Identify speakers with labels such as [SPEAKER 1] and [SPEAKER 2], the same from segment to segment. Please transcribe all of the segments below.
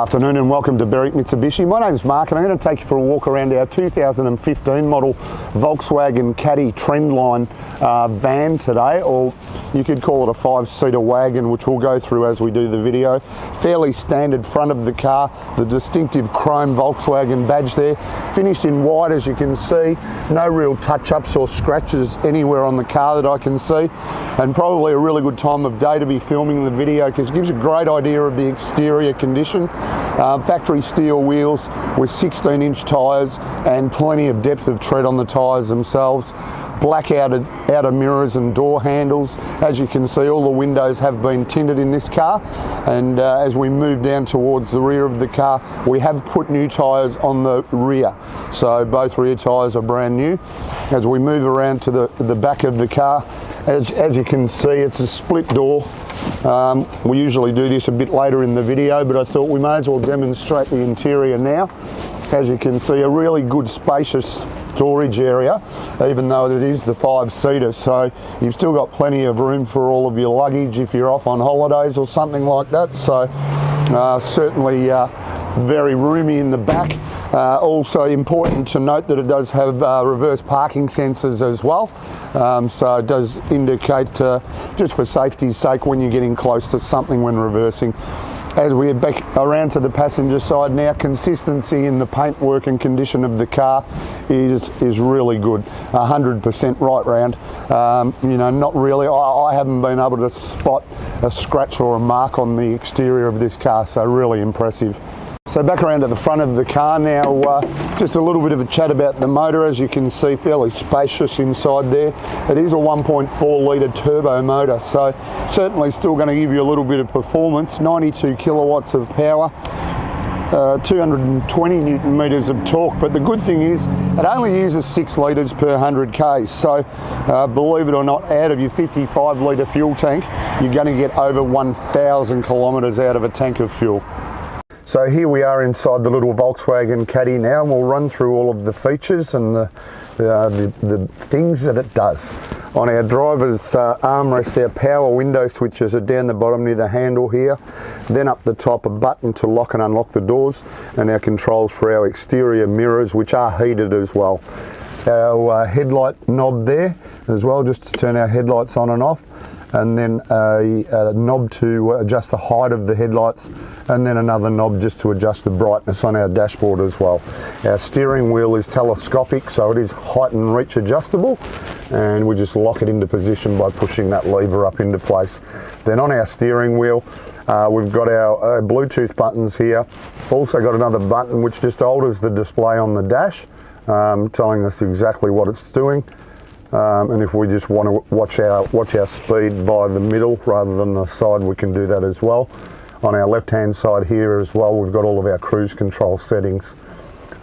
[SPEAKER 1] afternoon and welcome to Berwick Mitsubishi. My name's Mark and I'm going to take you for a walk around our 2015 model Volkswagen Caddy Trendline van today, or you could call it a 5-seater wagon, which we'll go through as we do the video. Fairly standard front of the car, the distinctive chrome Volkswagen badge there, finished in white as you can see. No real touch-ups or scratches anywhere on the car that I can see, and probably a really good time of day to be filming the video because it gives you a great idea of the exterior condition. Factory steel wheels with 16-inch tyres and plenty of depth of tread on the tyres themselves. Black outer mirrors and door handles. As you can see, all the windows have been tinted in this car, and as we move down towards the rear of the car, we have put new tyres on the rear, so both rear tyres are brand new. As we move around to the back of the car, as you can see, it's a split door. We usually do this a bit later in the video, but I thought we may as well demonstrate the interior now. As you can see, a really good spacious storage area, even though it is the 5-seater, so you've still got plenty of room for all of your luggage if you're off on holidays or something like that. So certainly very roomy in the back. Also important to note that it does have reverse parking sensors as well, so it does indicate, just for safety's sake, when you're getting close to something when reversing. As we head back around to the passenger side now, consistency in the paintwork and condition of the car is really good, 100% right round. You know, not really, I haven't been able to spot a scratch or a mark on the exterior of this car, so really impressive. So back around to the front of the car now, just a little bit of a chat about the motor. As you can see, fairly spacious inside there. It is a 1.4 litre turbo motor, so certainly still going to give you a little bit of performance. 92 kilowatts of power, 220 newton meters of torque, but the good thing is it only uses 6 litres per 100 k's, so believe it or not, out of your 55 litre fuel tank, you're going to get over 1,000 kilometres out of a tank of fuel. So here we are inside the little Volkswagen Caddy now, and we'll run through all of the features and the things that it does. On our driver's armrest, our power window switches are down the bottom near the handle here. Then up the top, a button to lock and unlock the doors, and our controls for our exterior mirrors, which are heated as well. Our headlight knob there as well, just to turn our headlights on and off. And then a knob to adjust the height of the headlights, and then another knob just to adjust the brightness on our dashboard as well. Our steering wheel is telescopic, so it is height and reach adjustable, and we just lock it into position by pushing that lever up into place. Then on our steering wheel, we've got our Bluetooth buttons here. Also got another button which just alters the display on the dash, telling us exactly what it's doing. And if we just want to watch our speed by the middle rather than the side, we can do that as well. On our left hand side here as well, we've got all of our cruise control settings.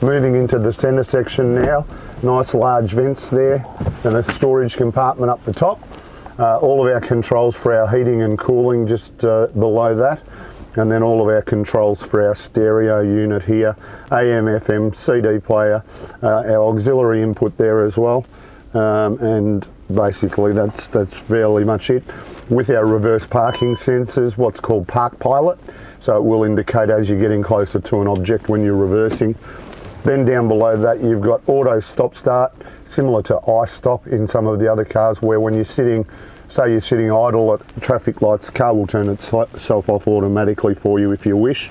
[SPEAKER 1] Moving into the centre section now, nice large vents there and a storage compartment up the top. All of our controls for our heating and cooling just below that, and then all of our controls for our stereo unit here, AM, FM, CD player, our auxiliary input there as well. And basically that's fairly much it. With our reverse parking sensors, what's called Park Pilot, so it will indicate as you're getting closer to an object when you're reversing. Then down below that you've got auto stop start, similar to iStop in some of the other cars, where when you're sitting, say you're sitting idle at traffic lights, the car will turn itself off automatically for you if you wish.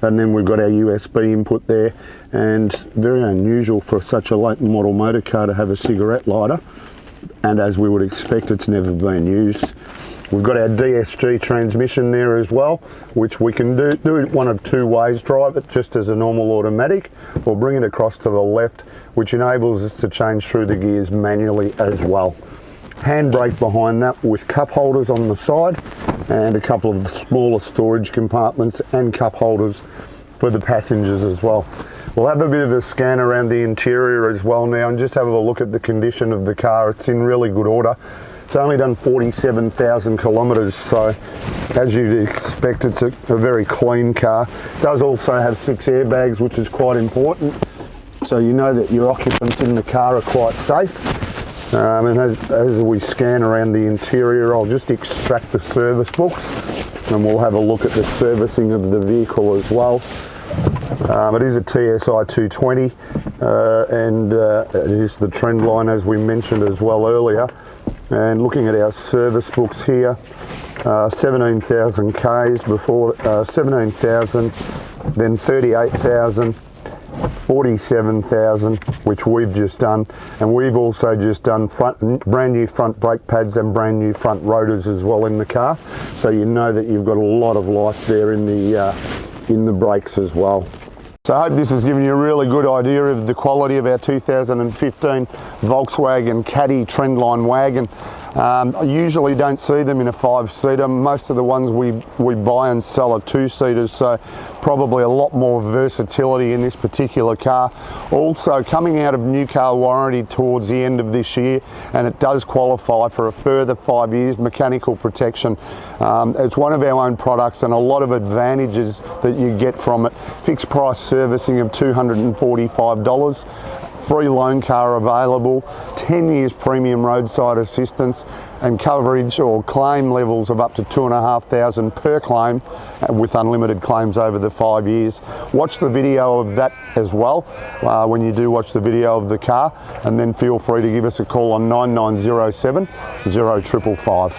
[SPEAKER 1] And then we've got our USB input there, and very unusual for such a late model motor car to have a cigarette lighter, and as we would expect, it's never been used. We've got our DSG transmission there as well, which we can do it one of two ways: drive it just as a normal automatic, or bring it across to the left, which enables us to change through the gears manually as well. Handbrake behind that with cup holders on the side, and a couple of smaller storage compartments and cup holders for the passengers as well. We'll have a bit of a scan around the interior as well now and just have a look at the condition of the car. It's in really good order. It's only done 47,000 kilometres, so as you'd expect, it's a very clean car. It does also have 6 airbags, which is quite important, so you know that your occupants in the car are quite safe. And as we scan around the interior, I'll just extract the service books. and we'll have a look at the servicing of the vehicle as well. It is a TSI220 and it is the Trendline, as we mentioned as well earlier. And looking at our service books here, 17,000 Ks before, 17,000, then 38,000, 47,000, which we've just done, and we've also just done brand new front brake pads and brand new front rotors as well in the car, so you know that you've got a lot of life there in the brakes as well. So I hope this has given you a really good idea of the quality of our 2015 Volkswagen Caddy Trendline wagon. I usually don't see them in a 5-seater. Most of the ones we buy and sell are 2-seaters, so probably a lot more versatility in this particular car. Also coming out of new car warranty towards the end of this year, and it does qualify for a further 5 years mechanical protection. It's one of our own products and a lot of advantages that you get from it. Fixed price servicing of $245. Free loan car available, 10 years premium roadside assistance, and coverage or claim levels of up to $2,500 per claim with unlimited claims over the 5 years. Watch the video of that as well when you do watch the video of the car, and then feel free to give us a call on 9907 0555.